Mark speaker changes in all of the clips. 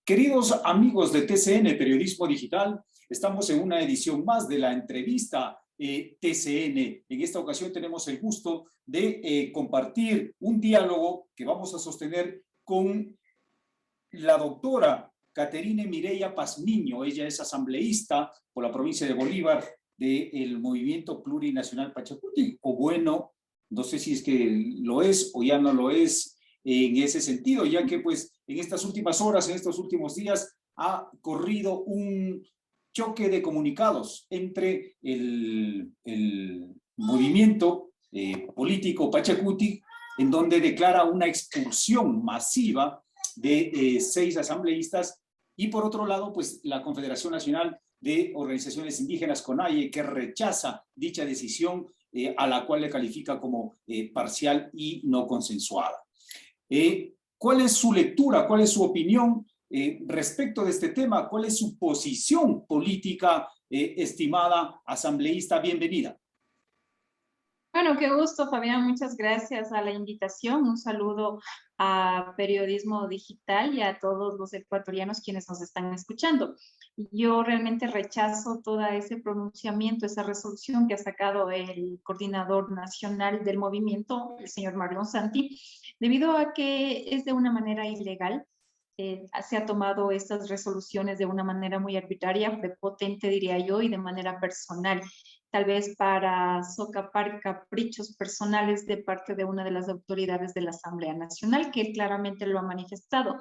Speaker 1: Queridos amigos de TCN Periodismo Digital, estamos en una edición más de la entrevista TCN. En esta ocasión tenemos el gusto de compartir un diálogo que vamos a sostener con la doctora Caterine Mireya Pazmiño. Ella es asambleísta por la provincia de Bolívar del Movimiento Plurinacional Pachacuti, o bueno, no sé si es que lo es o ya no lo es en ese sentido, ya que pues en estas últimas horas, en estos últimos días, ha corrido un choque de comunicados entre el movimiento político Pachacuti, en donde declara una expulsión masiva de 6 asambleístas, y por otro lado, pues la Confederación Nacional de Organizaciones Indígenas, CONAIE, que rechaza dicha decisión, a la cual le califica como parcial y no consensuada. ¿Cuál es su lectura? ¿Cuál es su opinión respecto de este tema? ¿Cuál es su posición política, estimada asambleísta? Bienvenida.
Speaker 2: Bueno, qué gusto, Fabián. Muchas gracias a la invitación. Un saludo a Periodismo Digital y a todos los ecuatorianos quienes nos están escuchando. Yo realmente rechazo todo ese pronunciamiento, esa resolución que ha sacado el coordinador nacional del movimiento, el señor Marlon Santi, debido a que es de una manera ilegal. Se ha tomado estas resoluciones de una manera muy arbitraria, prepotente, diría yo, y de manera personal, tal vez para socapar caprichos personales de parte de una de las autoridades de la Asamblea Nacional, que él claramente lo ha manifestado,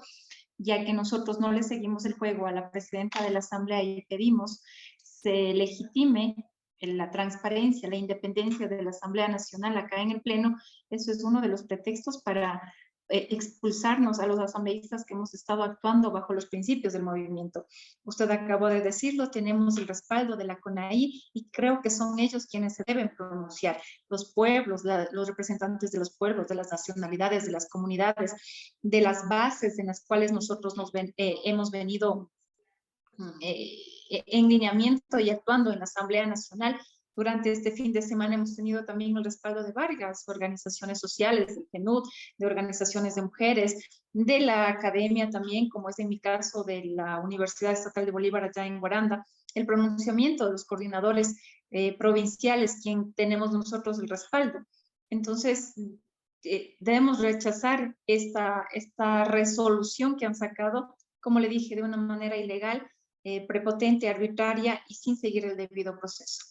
Speaker 2: ya que nosotros no le seguimos el juego a la presidenta de la Asamblea y pedimos se legitime la transparencia, la independencia de la Asamblea Nacional acá en el Pleno. Eso es uno de los pretextos para expulsarnos a los asambleístas que hemos estado actuando bajo los principios del movimiento. Usted acabó de decirlo, tenemos el respaldo de la CONAI y creo que son ellos quienes se deben pronunciar. Los pueblos, los representantes de los pueblos, de las nacionalidades, de las comunidades, de las bases en las cuales nosotros hemos venido en lineamiento y actuando en la Asamblea Nacional. Durante este fin de semana hemos tenido también el respaldo de varias organizaciones sociales, del PNUD, de organizaciones de mujeres, de la academia también, como es en mi caso de la Universidad Estatal de Bolívar allá en Guaranda, el pronunciamiento de los coordinadores provinciales, quien tenemos nosotros el respaldo. Entonces, debemos rechazar esta resolución que han sacado, como le dije, de una manera ilegal, prepotente, arbitraria y sin seguir el debido proceso.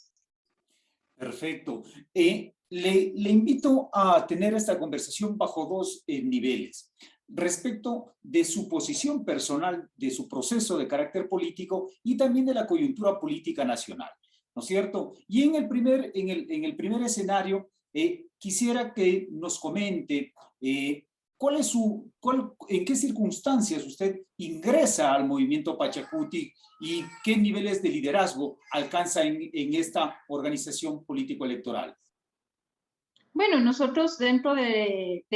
Speaker 1: Perfecto. Le invito a tener esta conversación bajo 2 niveles. Respecto de su posición personal, de su proceso de carácter político y también de la coyuntura política nacional, ¿no es cierto? Y en el primer escenario, quisiera que nos comente en qué circunstancias usted ingresa al movimiento Pachacuti y qué niveles de liderazgo alcanza en esta organización político-electoral.
Speaker 2: Bueno, nosotros dentro del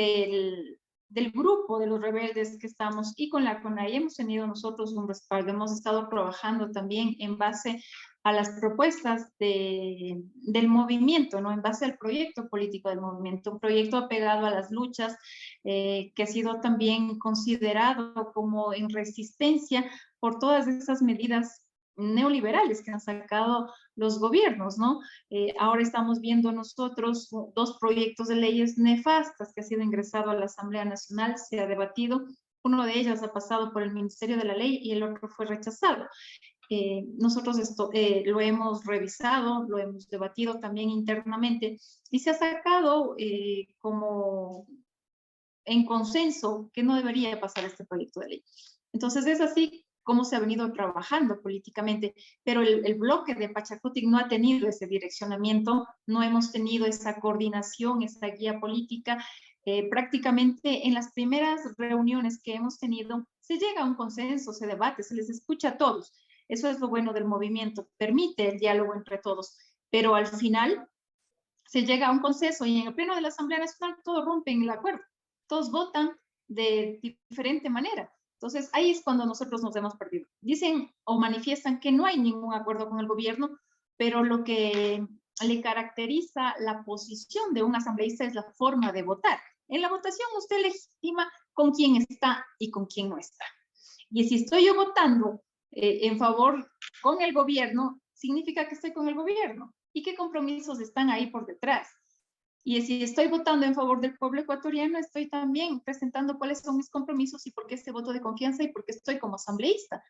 Speaker 2: grupo de los rebeldes que estamos y con la CONAI hemos tenido nosotros un respaldo, hemos estado trabajando también en base a las propuestas del movimiento, ¿no? En base al proyecto político del movimiento, un proyecto apegado a las luchas que ha sido también considerado como en resistencia por todas esas medidas neoliberales que han sacado los gobiernos, ¿no? Ahora estamos viendo nosotros 2 proyectos de leyes nefastas que ha sido ingresado a la Asamblea Nacional, se ha debatido, uno de ellos ha pasado por el Ministerio de la Ley y el otro fue rechazado. Nosotros esto lo hemos revisado, lo hemos debatido también internamente y se ha sacado como en consenso que no debería pasar este proyecto de ley. Entonces es así cómo se ha venido trabajando políticamente, pero el bloque de Pachacuti no ha tenido ese direccionamiento, no hemos tenido esa coordinación, esa guía política. Prácticamente en las primeras reuniones que hemos tenido, se llega a un consenso, se debate, se les escucha a todos. Eso es lo bueno del movimiento, permite el diálogo entre todos, pero al final se llega a un consenso y en el pleno de la Asamblea Nacional todos rompen el acuerdo, todos votan de diferente manera. Entonces, ahí es cuando nosotros nos hemos perdido. Dicen o manifiestan que no hay ningún acuerdo con el gobierno, pero lo que le caracteriza la posición de un asambleísta es la forma de votar. En la votación usted legitima con quién está y con quién no está. Y si estoy yo votando en favor con el gobierno, significa que estoy con el gobierno. ¿Y qué compromisos están ahí por detrás? Y si estoy votando en favor del pueblo ecuatoriano, estoy también presentando cuáles son mis compromisos y por qué este voto de confianza y por qué estoy como asambleísta.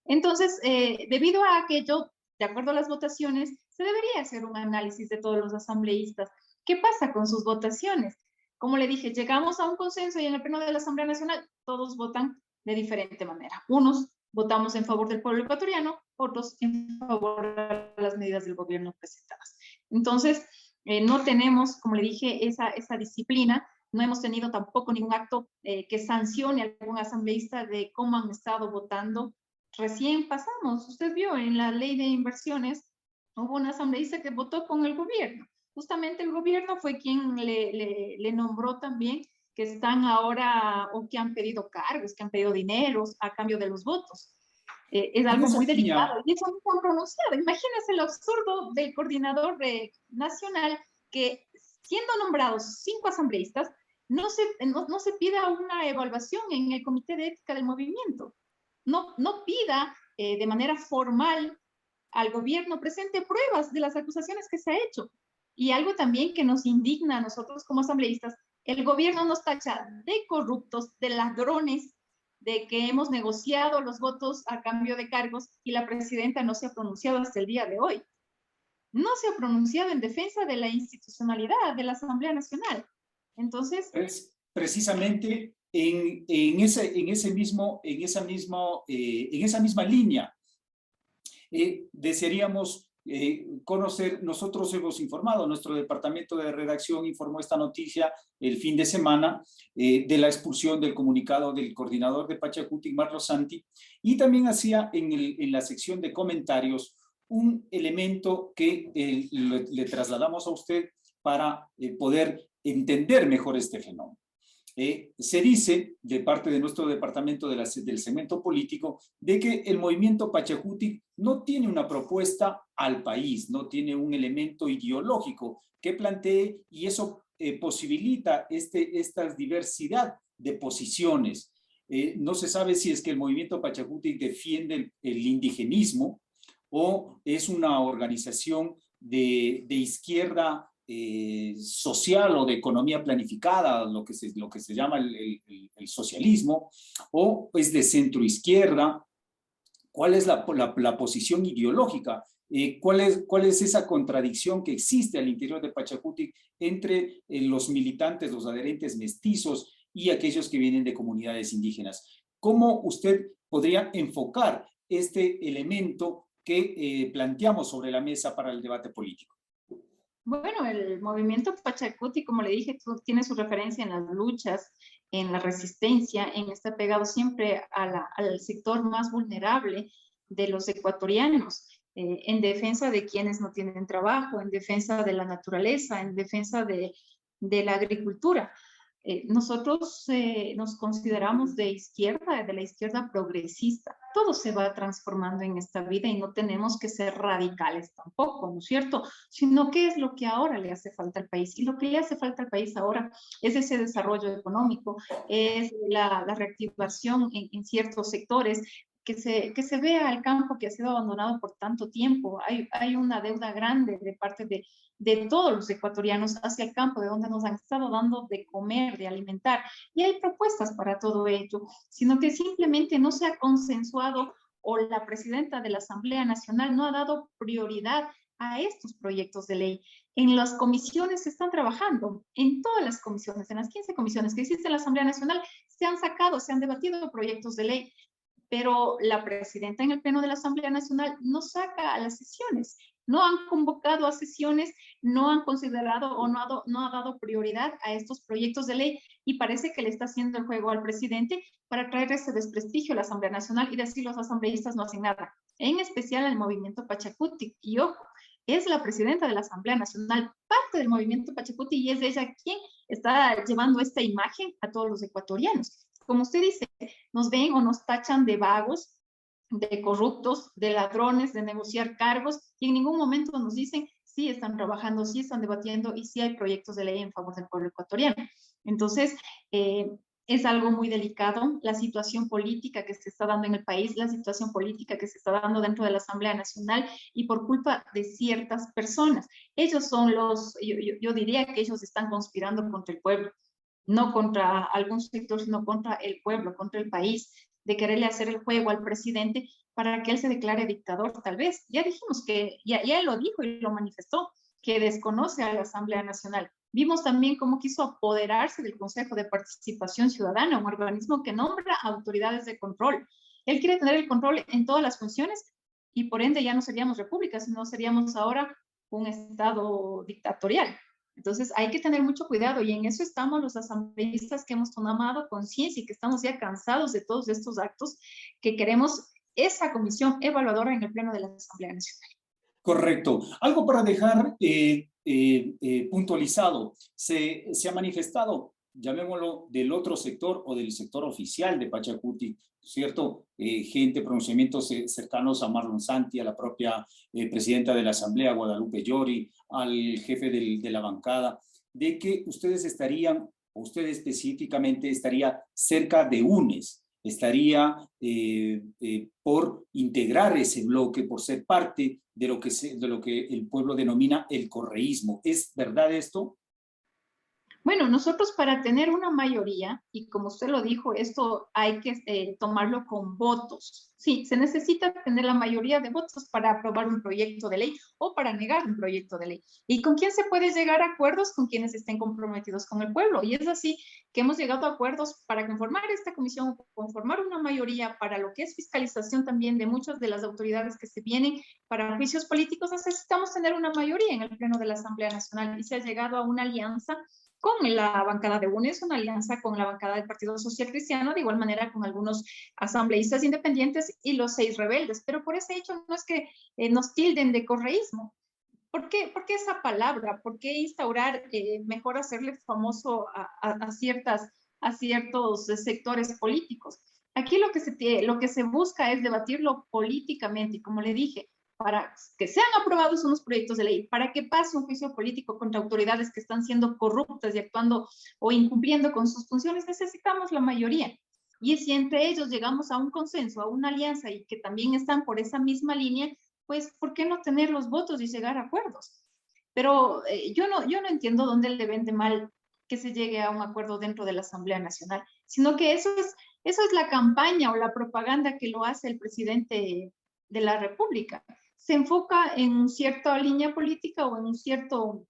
Speaker 2: Entonces, debido a aquello, de acuerdo a las votaciones, se debería hacer un análisis de todos los asambleístas. ¿Qué pasa con sus votaciones? Como le dije, llegamos a un consenso y en el pleno de la Asamblea Nacional todos votan de diferente manera. Unos votamos en favor del pueblo ecuatoriano, otros en favor de las medidas del gobierno presentadas. Entonces, no tenemos, como le dije, esa disciplina. No hemos tenido tampoco ningún acto que sancione a algún asambleísta de cómo han estado votando. Recién pasamos, usted vio en la ley de inversiones, hubo una asambleísta que votó con el gobierno. Justamente el gobierno fue quien le nombró también que están ahora o que han pedido cargos, que han pedido dineros a cambio de los votos. Es
Speaker 1: En
Speaker 2: algo
Speaker 1: esa
Speaker 2: muy
Speaker 1: línea,
Speaker 2: delicado y eso no se han pronunciado. Imagínense lo absurdo del coordinador nacional que, siendo nombrados 5 asambleístas, no se pida una evaluación en el Comité de Ética del Movimiento. No pida de manera formal al gobierno presente pruebas de las acusaciones que se ha hecho. Y algo también que nos indigna a nosotros como asambleístas, el gobierno nos tacha de corruptos, de ladrones, de que hemos negociado los votos a cambio de cargos y la presidenta no se ha pronunciado hasta el día de hoy. No se ha pronunciado en defensa de la institucionalidad de la Asamblea Nacional. Entonces,
Speaker 1: es precisamente en esa misma línea, desearíamos conocer, nosotros hemos informado, nuestro departamento de redacción informó esta noticia el fin de semana de la expulsión del comunicado del coordinador de Pachacutic, Marlos Santi, y también hacía en la sección de comentarios un elemento que le trasladamos a usted para poder entender mejor este fenómeno. Se dice de parte de nuestro departamento del segmento político de que el movimiento Pachacutic no tiene una propuesta al país, no tiene un elemento ideológico que plantee y eso posibilita esta diversidad de posiciones. No se sabe si es que el movimiento Pachacutic defiende el indigenismo o es una organización de izquierda social o de economía planificada, lo que se llama el socialismo, o es de centro izquierda. ¿Cuál es la posición ideológica? ¿Cuál es esa contradicción que existe al interior de Pachacutic entre los militantes, los adherentes mestizos y aquellos que vienen de comunidades indígenas? ¿Cómo usted podría enfocar este elemento que planteamos sobre la mesa para el debate político?
Speaker 2: bueno, el movimiento Pachacuti, como le dije, tiene su referencia en las luchas, en la resistencia, en estar pegado siempre al sector más vulnerable de los ecuatorianos, en defensa de quienes no tienen trabajo, en defensa de la naturaleza, en defensa de la agricultura. Nosotros nos consideramos de la izquierda progresista. Todo se va transformando en esta vida y no tenemos que ser radicales tampoco, ¿no es cierto? Sino qué es lo que ahora le hace falta al país. Y lo que le hace falta al país ahora es ese desarrollo económico, es la reactivación en ciertos sectores, que se vea el campo que ha sido abandonado por tanto tiempo. Hay una deuda grande de parte de todos los ecuatorianos hacia el campo, de donde nos han estado dando de comer, de alimentar. Y hay propuestas para todo ello, sino que simplemente no se ha consensuado o la presidenta de la Asamblea Nacional no ha dado prioridad a estos proyectos de ley. En las comisiones se están trabajando, en todas las comisiones, en las 15 comisiones que existe en la Asamblea Nacional, se han sacado, se han debatido proyectos de ley, pero la presidenta en el pleno de la Asamblea Nacional no saca a las sesiones, no han convocado a sesiones, no han considerado o no ha dado prioridad a estos proyectos de ley y parece que le está haciendo el juego al presidente para traer ese desprestigio a la Asamblea Nacional y decir los asambleístas no hacen nada, en especial al movimiento Pachacuti. Y ojo, es la presidenta de la Asamblea Nacional, parte del movimiento Pachacuti, y es ella quien está llevando esta imagen a todos los ecuatorianos. Como usted dice, nos ven o nos tachan de vagos, de corruptos, de ladrones, de negociar cargos, y en ningún momento nos dicen sí están trabajando, sí están debatiendo y sí hay proyectos de ley en favor del pueblo ecuatoriano. Entonces, Es algo muy delicado, la situación política que se está dando en el país, la situación política que se está dando dentro de la Asamblea Nacional y por culpa de ciertas personas. Ellos son yo diría que ellos están conspirando contra el pueblo, no contra algún sector, sino contra el pueblo, contra el país, de quererle hacer el juego al presidente para que él se declare dictador, tal vez. Ya dijimos que, ya él lo dijo y lo manifestó, que desconoce a la Asamblea Nacional. Vimos también cómo quiso apoderarse del Consejo de Participación Ciudadana, un organismo que nombra autoridades de control. Él quiere tener el control en todas las funciones y por ende ya no seríamos república, sino seríamos ahora un Estado dictatorial. Entonces hay que tener mucho cuidado y en eso estamos los asambleístas que hemos tomado conciencia y que estamos ya cansados de todos estos actos, que queremos esa comisión evaluadora en el Pleno de la Asamblea Nacional.
Speaker 1: Correcto. Algo para dejar puntualizado. Se ha manifestado, llamémoslo, del otro sector o del sector oficial de Pachacuti, ¿cierto? Gente, pronunciamientos cercanos a Marlon Santi, a la propia presidenta de la Asamblea, Guadalupe Llori, al jefe de la bancada, de que ustedes estarían, o usted específicamente estaría cerca de UNES, estaría por integrar ese bloque, por ser parte de lo que el pueblo denomina el correísmo. ¿Es verdad esto?
Speaker 2: Bueno, nosotros para tener una mayoría, y como usted lo dijo, esto hay que tomarlo con votos. Sí, se necesita tener la mayoría de votos para aprobar un proyecto de ley o para negar un proyecto de ley. ¿Y con quién se puede llegar a acuerdos? Con quienes estén comprometidos con el pueblo. Y es así que hemos llegado a acuerdos para conformar esta comisión, conformar una mayoría para lo que es fiscalización también de muchas de las autoridades que se vienen para juicios políticos. Necesitamos tener una mayoría en el Pleno de la Asamblea Nacional y se ha llegado a una alianza con la bancada de UNES, una alianza con la bancada del Partido Social Cristiano, de igual manera con algunos asambleístas independientes y los 6 rebeldes. Pero por ese hecho no es que nos tilden de correísmo. ¿Por qué esa palabra? ¿Por qué instaurar, mejor hacerle famoso a ciertos sectores políticos? Aquí lo que se busca es debatirlo políticamente y como le dije, para que sean aprobados unos proyectos de ley, para que pase un juicio político contra autoridades que están siendo corruptas y actuando o incumpliendo con sus funciones, necesitamos la mayoría. Y si entre ellos llegamos a un consenso, a una alianza y que también están por esa misma línea, pues, ¿por qué no tener los votos y llegar a acuerdos? Pero yo no entiendo dónde le vende mal que se llegue a un acuerdo dentro de la Asamblea Nacional, sino que eso es la campaña o la propaganda que lo hace el presidente de la República. Se enfoca en cierta línea política o en un cierto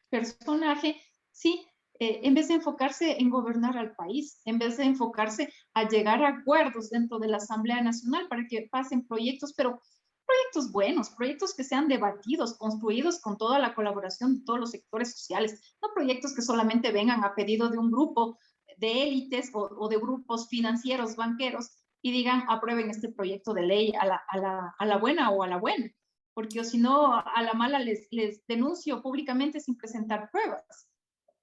Speaker 2: personaje, sí, en vez de enfocarse en gobernar al país, en vez de enfocarse a llegar a acuerdos dentro de la Asamblea Nacional para que pasen proyectos, pero proyectos buenos, proyectos que sean debatidos, construidos con toda la colaboración de todos los sectores sociales, no proyectos que solamente vengan a pedido de un grupo de élites o de grupos financieros, banqueros, y digan, aprueben este proyecto de ley a la buena o a la buena, porque si no, a la mala les denuncio públicamente sin presentar pruebas.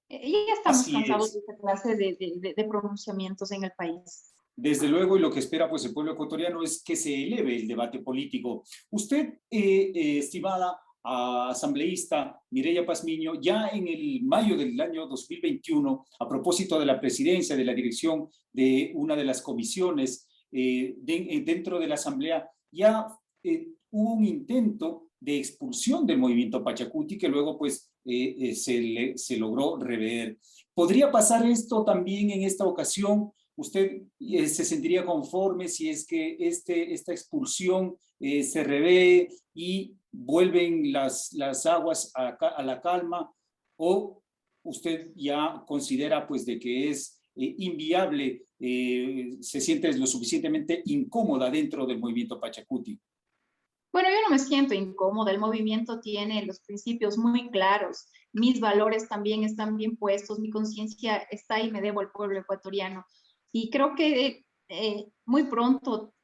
Speaker 2: Y ya estamos
Speaker 1: Así
Speaker 2: cansados de
Speaker 1: es.
Speaker 2: esta clase de pronunciamientos en el país.
Speaker 1: Desde luego, y lo que espera pues el pueblo ecuatoriano es que se eleve el debate político. Usted, estimada asambleísta Mireya Pazmiño, ya en el mayo del año 2021, a propósito de la presidencia, de la dirección de una de las comisiones dentro de la asamblea, ya hubo un intento de expulsión del movimiento Pachacuti que luego pues se logró rever. ¿Podría pasar esto también en esta ocasión? ¿Usted se sentiría conforme si es que esta expulsión se revé y vuelven las aguas a la calma? ¿O usted ya considera pues de que es inviable, se siente lo suficientemente incómoda dentro del movimiento Pachacuti?
Speaker 2: Bueno, yo no me siento incómoda, el movimiento tiene los principios muy claros, mis valores también están bien puestos, mi conciencia está y me debo al pueblo ecuatoriano. Y creo que muy pronto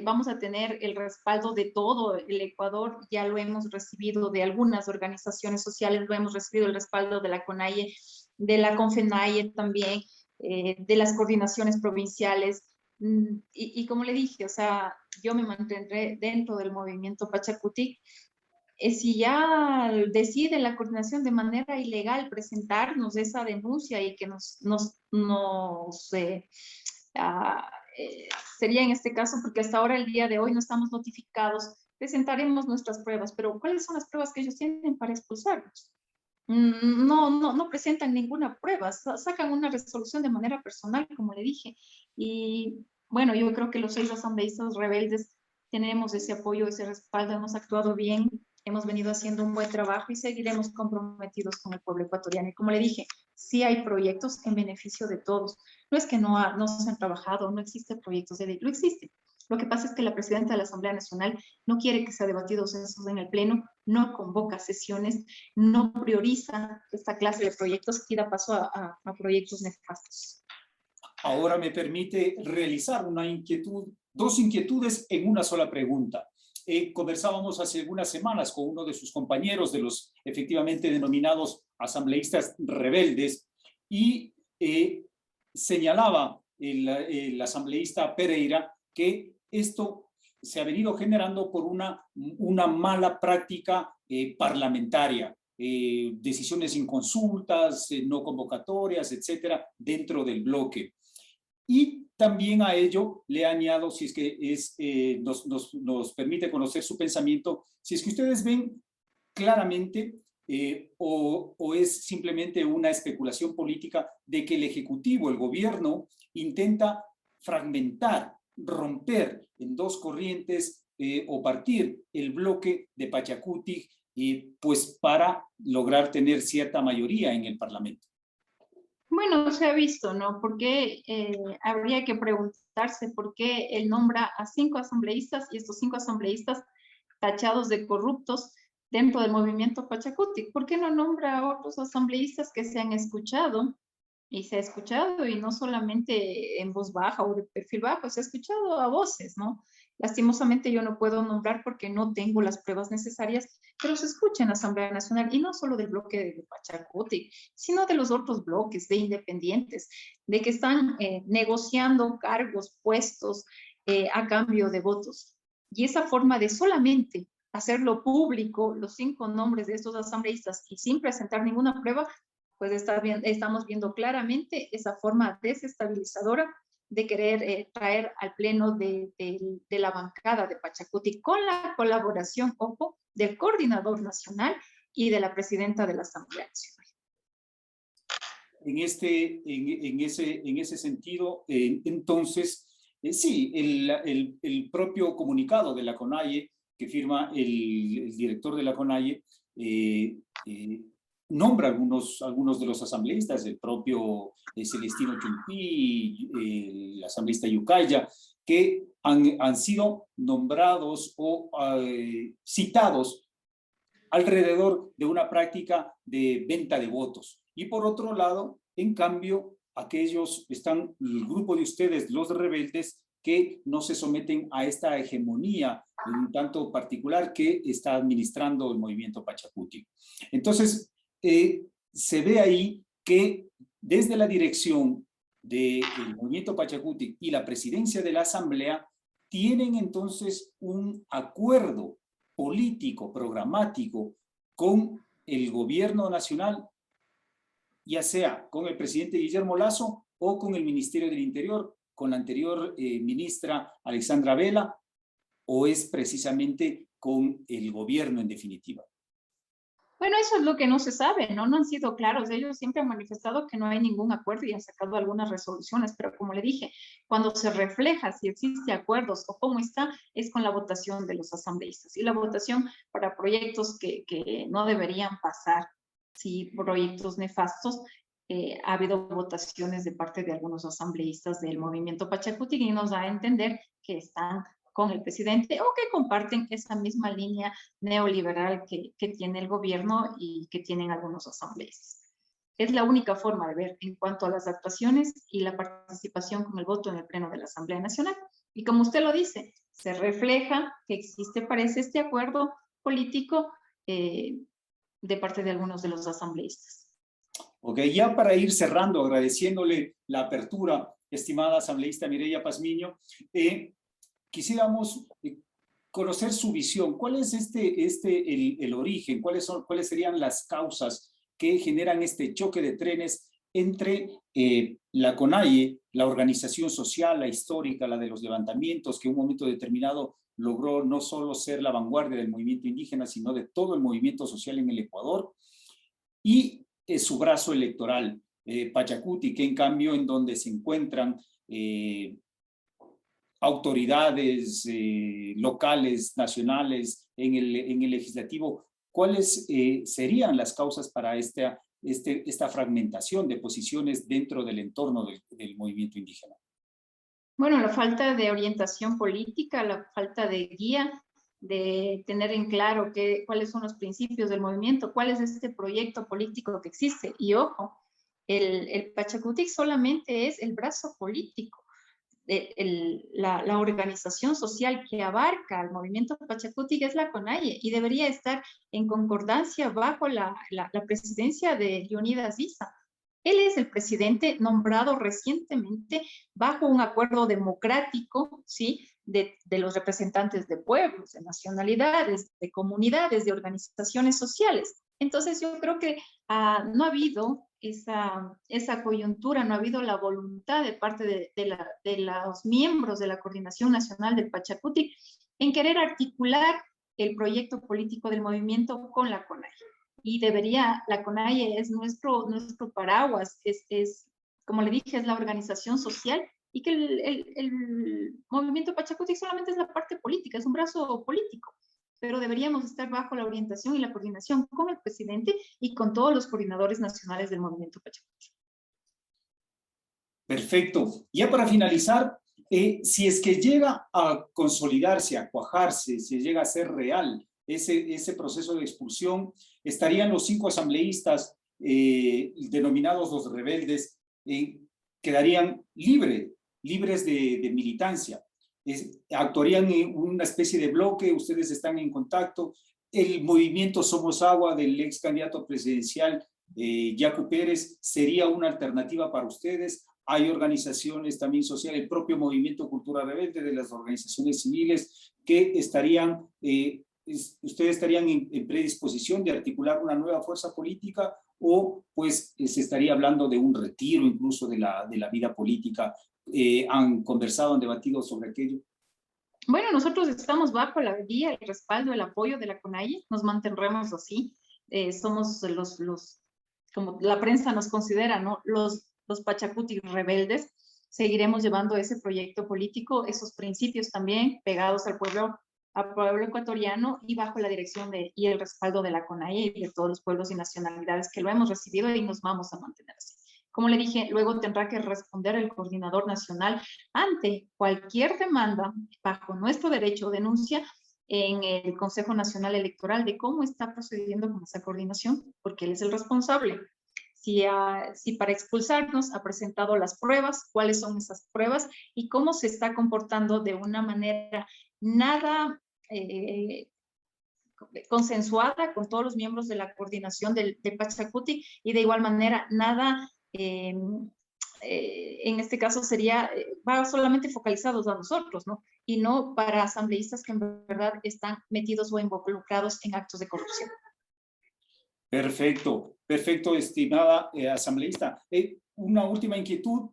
Speaker 2: vamos a tener el respaldo de todo el Ecuador, ya lo hemos recibido de algunas organizaciones sociales, lo hemos recibido el respaldo de la CONAIE, de la CONFENAIE también, de las coordinaciones provinciales. Y como le dije, o sea, yo me mantendré dentro del movimiento Pachacuti si ya decide la coordinación de manera ilegal presentarnos esa denuncia y que ah, sería en este caso, porque hasta ahora, el día de hoy, no estamos notificados, presentaremos nuestras pruebas, pero ¿cuáles son las pruebas que ellos tienen para expulsarnos? No presentan ninguna prueba, sacan una resolución de manera personal, como le dije. Y bueno, yo creo que los 6 asambleístas rebeldes tenemos ese apoyo, ese respaldo, hemos actuado bien, hemos venido haciendo un buen trabajo y seguiremos comprometidos con el pueblo ecuatoriano. Y como le dije, sí hay proyectos en beneficio de todos. No es que no se han trabajado, no existen proyectos de ley, lo existe. Lo que pasa es que la presidenta de la Asamblea Nacional no quiere que sea debatido eso en el Pleno, no convoca sesiones, no prioriza esta clase de proyectos y da paso a proyectos nefastos.
Speaker 1: Ahora me permite realizar una inquietud, dos inquietudes en una sola pregunta. Conversábamos hace algunas semanas con uno de sus compañeros de los efectivamente denominados asambleístas rebeldes y señalaba el asambleísta Pereira que esto se ha venido generando por una mala práctica parlamentaria, decisiones sin consultas, no convocatorias, etcétera, dentro del bloque. Y también a ello le añado, si es que nos permite conocer su pensamiento, si es que ustedes ven claramente o es simplemente una especulación política de que el Ejecutivo, el gobierno, intenta fragmentar, romper en dos corrientes o partir el bloque de Pachacuti, pues para lograr tener cierta mayoría en el Parlamento.
Speaker 2: Bueno, se ha visto, ¿no? Porque habría que preguntarse por qué él nombra a 5 asambleístas y estos 5 asambleístas tachados de corruptos dentro del movimiento Pachacuti. ¿Por qué no nombra a otros asambleístas que se han escuchado? Y se ha escuchado, y no solamente en voz baja o de perfil bajo, se ha escuchado a voces, ¿no? Lastimosamente yo no puedo nombrar porque no tengo las pruebas necesarias, pero se escucha en la Asamblea Nacional, y no solo del bloque de Pachacuti, sino de los otros bloques, de independientes, de que están negociando cargos, puestos a cambio de votos. Y esa forma de solamente hacerlo público, los 5 nombres de estos asambleístas, y sin presentar ninguna prueba, pues estamos viendo claramente esa forma desestabilizadora de querer traer al pleno de la bancada de Pachacuti, con la colaboración, ojo, del coordinador nacional y de la presidenta de la Asamblea Nacional.
Speaker 1: En ese sentido, entonces, sí, el propio comunicado de la CONAIE que firma el director de la CONAIE nombra algunos de los asambleístas, el propio Celestino Chumpí, el asambleísta Yucaya, que han sido nombrados o citados alrededor de una práctica de venta de votos. Y por otro lado, en cambio, aquellos están, el grupo de ustedes, los rebeldes, que no se someten a esta hegemonía un tanto particular que está administrando el movimiento Pachacuti. Entonces, se ve ahí que desde la dirección del movimiento Pachacuti y la presidencia de la Asamblea tienen entonces un acuerdo político, programático con el gobierno nacional, ya sea con el presidente Guillermo Lasso o con el Ministerio del Interior, con la anterior ministra Alexandra Vela, o es precisamente con el gobierno en definitiva.
Speaker 2: Bueno, eso es lo que no se sabe, ¿no? No han sido claros. Ellos siempre han manifestado que no hay ningún acuerdo y han sacado algunas resoluciones, pero como le dije, cuando se refleja si existe acuerdos o cómo está, es con la votación de los asambleístas. Y la votación para proyectos que no deberían pasar, sí, proyectos nefastos, ha habido votaciones de parte de algunos asambleístas del movimiento Pachacuti y nos da a entender que están con el presidente o que comparten esa misma línea neoliberal que tiene el gobierno y que tienen algunos asambleístas. Es la única forma de ver en cuanto a las actuaciones y la participación con el voto en el pleno de la Asamblea Nacional. Y como usted lo dice, se refleja que existe, parece, este acuerdo político de parte de algunos de los asambleístas.
Speaker 1: Ok, ya para ir cerrando, agradeciéndole la apertura, estimada asambleísta Mireya Pazmiño, quisiéramos conocer su visión. ¿Cuál es el origen? ¿Cuáles serían las causas que generan este choque de trenes entre la CONAIE, la organización social, la histórica, la de los levantamientos, que en un momento determinado logró no solo ser la vanguardia del movimiento indígena, sino de todo el movimiento social en el Ecuador, y su brazo electoral, Pachacuti, que en cambio en donde se encuentran autoridades locales, nacionales, en el legislativo? ¿Cuáles serían las causas para esta fragmentación de posiciones dentro del entorno del movimiento indígena?
Speaker 2: Bueno, la falta de orientación política, la falta de guía, de tener en claro cuáles son los principios del movimiento, cuál es este proyecto político que existe. Y ojo, el Pachacutic solamente es el brazo político. La organización social que abarca al movimiento Pachacutic es la CONAIE y debería estar en concordancia bajo la presidencia de Leonidas Issa. Él es el presidente nombrado recientemente bajo un acuerdo democrático, ¿sí? De los representantes de pueblos, de nacionalidades, de comunidades, de organizaciones sociales. Entonces yo creo que no ha habido esa coyuntura, no ha habido la voluntad de parte de los miembros de la Coordinación Nacional del Pachacutic en querer articular el proyecto político del movimiento con la CONAIE. Y la CONAIE es nuestro paraguas, como le dije, es la organización social, y que el movimiento Pachacutic solamente es la parte política, es un brazo político, pero deberíamos estar bajo la orientación y la coordinación con el presidente y con todos los coordinadores nacionales del movimiento Pachacutic.
Speaker 1: Perfecto. Ya para finalizar, si es que llega a consolidarse, a cuajarse, si llega a ser real ese proceso de expulsión, estarían los 5 asambleístas denominados los rebeldes, quedarían libres de militancia. Actuarían en una especie de bloque, ustedes están en contacto. El movimiento Somos Agua del ex candidato presidencial Yacu Pérez sería una alternativa para ustedes. Hay organizaciones también sociales, el propio Movimiento Cultura Rebelde, de las organizaciones civiles, que estarían, ustedes estarían en predisposición de articular una nueva fuerza política, o pues se estaría hablando de un retiro incluso de la vida política. ¿Han conversado, han debatido sobre aquello?
Speaker 2: Bueno, nosotros estamos bajo la guía, el respaldo, el apoyo de la CONAIE, nos mantendremos así. Somos como la prensa nos considera, ¿no? Los Pachacutic rebeldes. Seguiremos llevando ese proyecto político, esos principios también pegados al pueblo ecuatoriano, y bajo la dirección y el respaldo de la CONAIE y de todos los pueblos y nacionalidades que lo hemos recibido, y nos vamos a mantener así. Como le dije, luego tendrá que responder el coordinador nacional ante cualquier demanda bajo nuestro derecho o denuncia en el Consejo Nacional Electoral de cómo está procediendo con esa coordinación, porque él es el responsable. Si para expulsarnos ha presentado las pruebas, cuáles son esas pruebas y cómo se está comportando de una manera nada consensuada con todos los miembros de la coordinación de Pachacutic, y de igual manera nada, en este caso va solamente focalizados a nosotros, ¿no? Y no para asambleístas que en verdad están metidos o involucrados en actos de corrupción.
Speaker 1: Perfecto, perfecto, estimada asambleísta. Una última inquietud.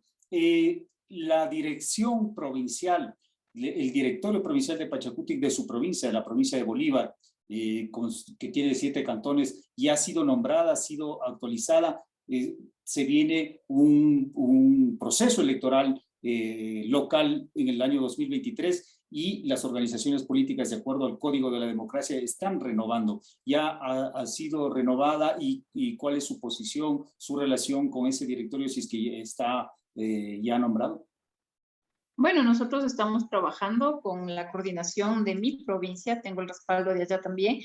Speaker 1: La dirección provincial, el directorio provincial de Pachacutic de su provincia, de la provincia de Bolívar, que tiene 7 cantones, ya ha sido nombrada, ha sido actualizada. Se viene un proceso electoral local en el año 2023, y las organizaciones políticas, de acuerdo al Código de la Democracia, están renovando. ¿Ya ha sido renovada? ¿Y cuál es su posición, su relación con ese directorio, si es que está ya nombrado?
Speaker 2: Bueno, nosotros estamos trabajando con la coordinación de mi provincia, tengo el respaldo de allá también,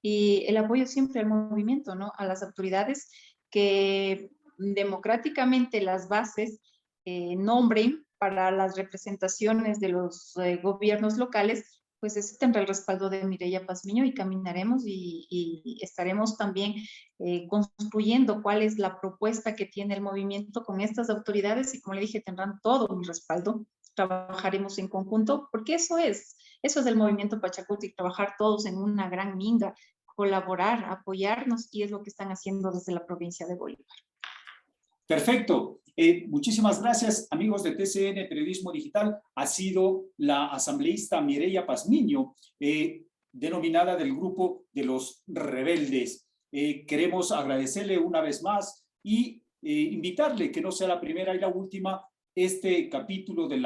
Speaker 2: y el apoyo siempre al movimiento, ¿no? A las autoridades que democráticamente las bases nombren para las representaciones de los gobiernos locales, pues ese tendrá el respaldo de Mireya Pazmiño, y caminaremos y estaremos también construyendo cuál es la propuesta que tiene el movimiento con estas autoridades, y como le dije, tendrán todo mi respaldo. Trabajaremos en conjunto, porque eso es Eso es el movimiento Pachacuti, trabajar todos en una gran minga, colaborar, apoyarnos, y es lo que están haciendo desde la provincia de Bolívar.
Speaker 1: Perfecto. Muchísimas gracias, amigos de TCN Periodismo Digital. Ha sido la asambleísta Mireya Pazmiño, denominada del grupo de los rebeldes. Queremos agradecerle una vez más y invitarle, que no sea la primera y la última, este capítulo que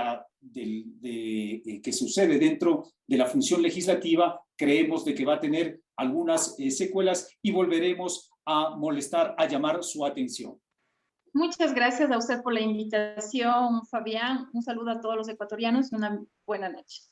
Speaker 1: sucede dentro de la función legislativa. Creemos de que va a tener algunas secuelas y volveremos a molestar, a llamar su atención.
Speaker 2: Muchas gracias a usted por la invitación, Fabián. Un saludo a todos los ecuatorianos y una buena noche.